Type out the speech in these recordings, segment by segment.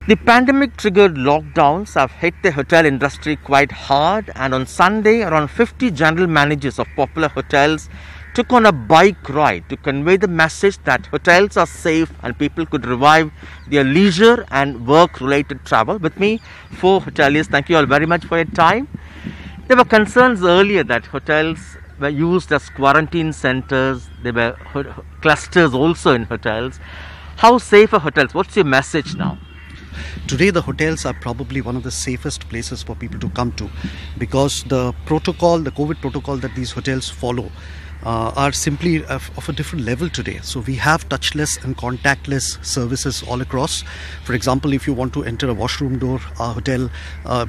The pandemic triggered lockdowns have hit the hotel industry quite hard, and on Sunday, around 50 general managers of popular hotels took on a bike ride to convey the message that hotels are safe and people could revive their leisure and work related travel. With me, 4 hoteliers. Thank you all very much for your time. There were concerns earlier that hotels were used as quarantine centers. There were clusters also in hotels. How safe are hotels? What's your message now? Today the hotels are probably one of the safest places for people to come to, because the COVID protocol that these hotels follow are simply of a different level today. So we have touchless and contactless services all across. For example, if you want to enter a washroom door, our hotel,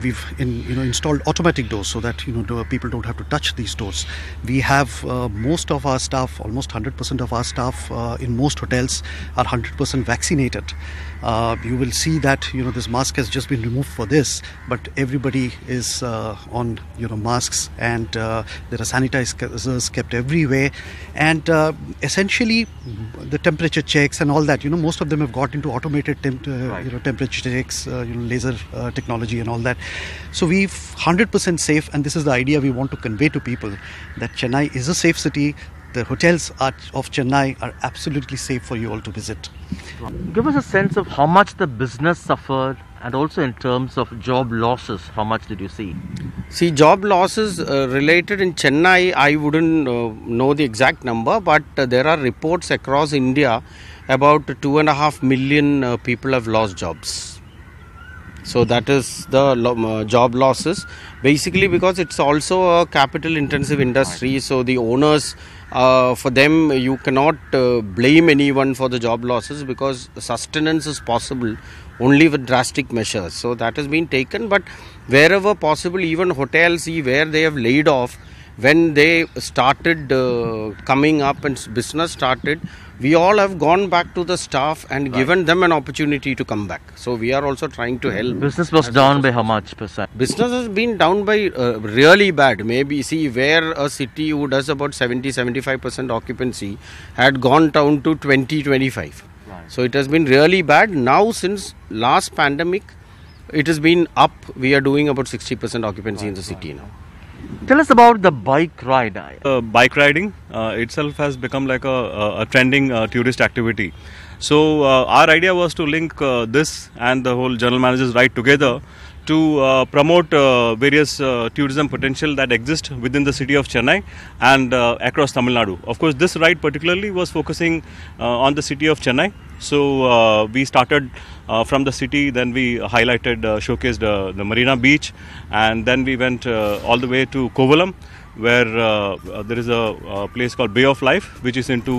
we've installed automatic doors so that people don't have to touch these doors. We have most of our staff, almost 100% of our staff in most hotels are 100% vaccinated. You will see that this mask has just been removed for this, but everybody is on masks, and there are sanitizers kept everywhere, and essentially the temperature checks and all that, most of them have got into automated temperature checks, laser technology and all that. So we've 100% safe, and this is the idea we want to convey to people, that Chennai is a safe city. The hotels of Chennai are absolutely safe for you all to visit. Give us a sense of how much the business suffered, and also in terms of job losses, how much did you see? See, job losses related in Chennai, I wouldn't know the exact number, but there are reports across India about 2.5 million people have lost jobs. So that is the job losses, basically because it's also a capital intensive industry. So the owners, for them, you cannot blame anyone for the job losses, because sustenance is possible only with drastic measures. So that has been taken, but wherever possible, even hotels, where they have laid off, when they started coming up and business started, we all have gone back to the staff and given them an opportunity to come back. So we are also trying to help. Business was down by how much percent? Business has been down by really bad. Maybe where a city who does about 70-75% occupancy had gone down to 20-25. So it has been really bad. Now since last pandemic, it has been up. We are doing about 60% occupancy in the city now. Tell us about the bike ride. Bike riding itself has become like a trending tourist activity. So our idea was to link this and the whole general managers ride together to promote various tourism potential that exist within the city of Chennai and across Tamil Nadu. Of course, this ride particularly was focusing on the city of Chennai. So we started from the city, then we showcased the Marina Beach, and then we went all the way to Kovalam, where there is a place called Bay of Life, which is into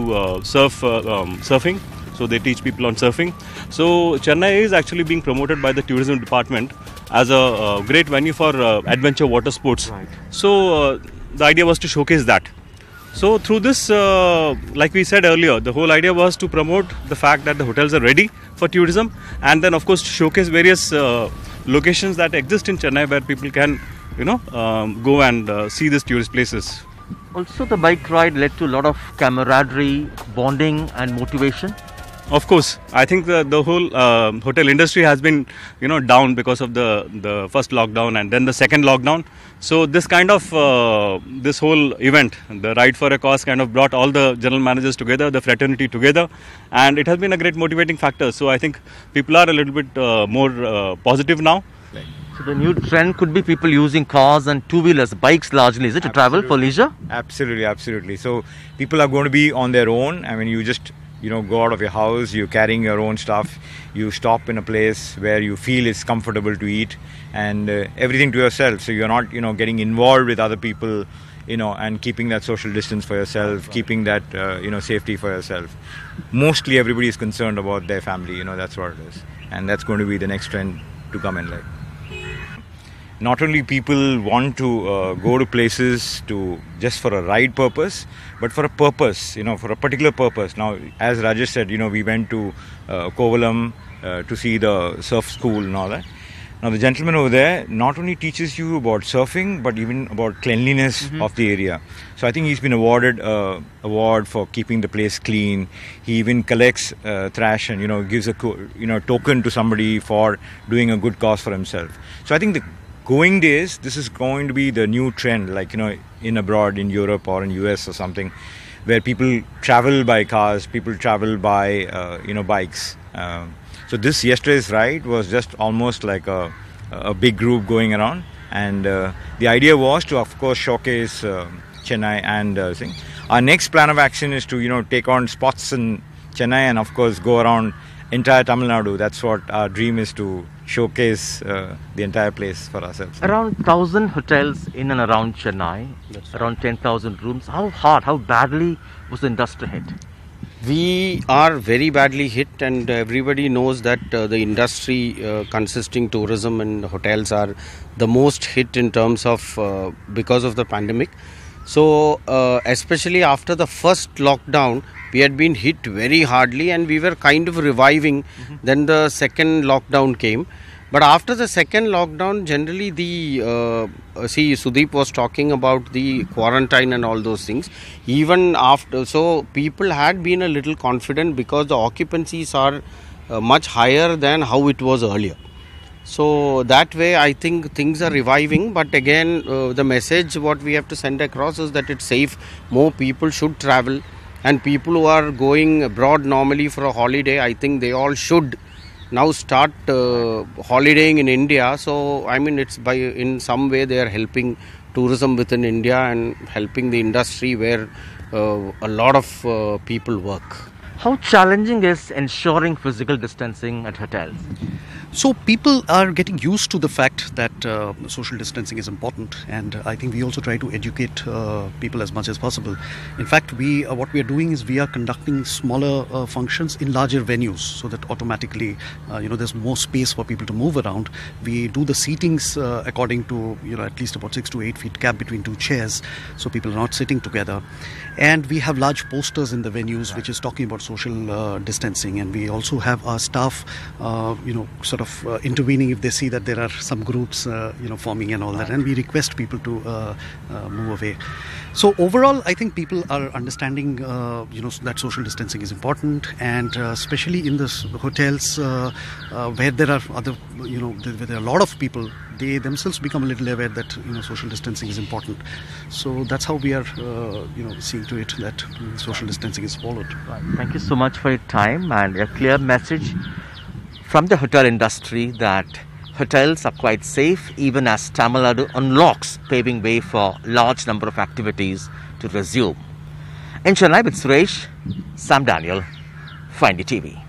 surfing. So they teach people on surfing. So Chennai is actually being promoted by the tourism department as a great venue for adventure water sports. Right. So the idea was to showcase that. So through this, like we said earlier, the whole idea was to promote the fact that the hotels are ready for tourism, and then of course to showcase various locations that exist in Chennai where people can go and see these tourist places. Also, the bike ride led to a lot of camaraderie, bonding and motivation. Of course, I think the whole hotel industry has been down because of the first lockdown and then the second lockdown. So this kind of this whole event, the Ride for a Cause, kind of brought all the general managers together, the fraternity together, and it has been a great motivating factor. So I think people are a little bit more positive now. Right. So the new trend could be people using cars and two-wheelers, bikes largely, is it, to travel for leisure? Absolutely. So people are going to be on their own. I mean, you just go out of your house, you're carrying your own stuff, you stop in a place where you feel it's comfortable to eat, and everything to yourself. So you're not, getting involved with other people, and keeping that social distance for yourself, keeping that, safety for yourself. Mostly everybody is concerned about their family, that's what it is. And that's going to be the next trend to come in. Not only people want to go to places just for a ride purpose, but for a purpose, for a particular purpose. Now, as Rajesh said, we went to Kovalam to see the surf school and all that. Now the gentleman over there not only teaches you about surfing but even about cleanliness of the area. So I think he's been awarded an award for keeping the place clean. He even collects trash and gives a token to somebody for doing a good cause for himself. So I think the going days, this is going to be the new trend, like in abroad, in Europe or in US or something, where people travel by cars, people travel by bikes. So this yesterday's ride was just almost like a big group going around, and the idea was to, of course, showcase Chennai and thing. Our next plan of action is to take on spots in Chennai and, of course, go around entire Tamil Nadu. That's what our dream is, to showcase the entire place for ourselves. Around 1,000 hotels in and around Chennai, around 10,000 rooms. How badly was the industry hit? We are very badly hit, and everybody knows that the industry consisting tourism and hotels are the most hit in terms of because of the pandemic. So especially after the first lockdown, we had been hit very hardly and we were kind of reviving. Then the second lockdown came. But after the second lockdown, generally Sudeep was talking about the quarantine and all those things. Even after, so people had been a little confident because the occupancies are much higher than how it was earlier. So that way I think things are reviving. But again, the message what we have to send across is that it's safe. More people should travel, and people who are going abroad normally for a holiday, I think they all should now start holidaying in India. So I mean, it's in some way they are helping tourism within India and helping the industry where a lot of people work. How challenging is ensuring physical distancing at hotels? So people are getting used to the fact that social distancing is important, and I think we also try to educate people as much as possible. In fact, what we are doing is we are conducting smaller functions in larger venues, so that automatically there's more space for people to move around. We do the seatings according to at least about 6 to 8 feet gap between two chairs, so people are not sitting together. And we have large posters in the venues which is talking about social distancing, and we also have our staff sort of intervening if they see that there are some groups forming and all that, and we request people to move away. So overall, I think people are understanding that social distancing is important, and especially in the hotels where there are where there are a lot of people, they themselves become a little aware that social distancing is important. So that's how we are seeing to it that social distancing is followed. Right. Thank you so much for your time and a clear message from the hotel industry that hotels are quite safe even as Tamil Nadu unlocks, paving way for large number of activities to resume. In Chennai with Suresh, Sam Daniel, for NDTV.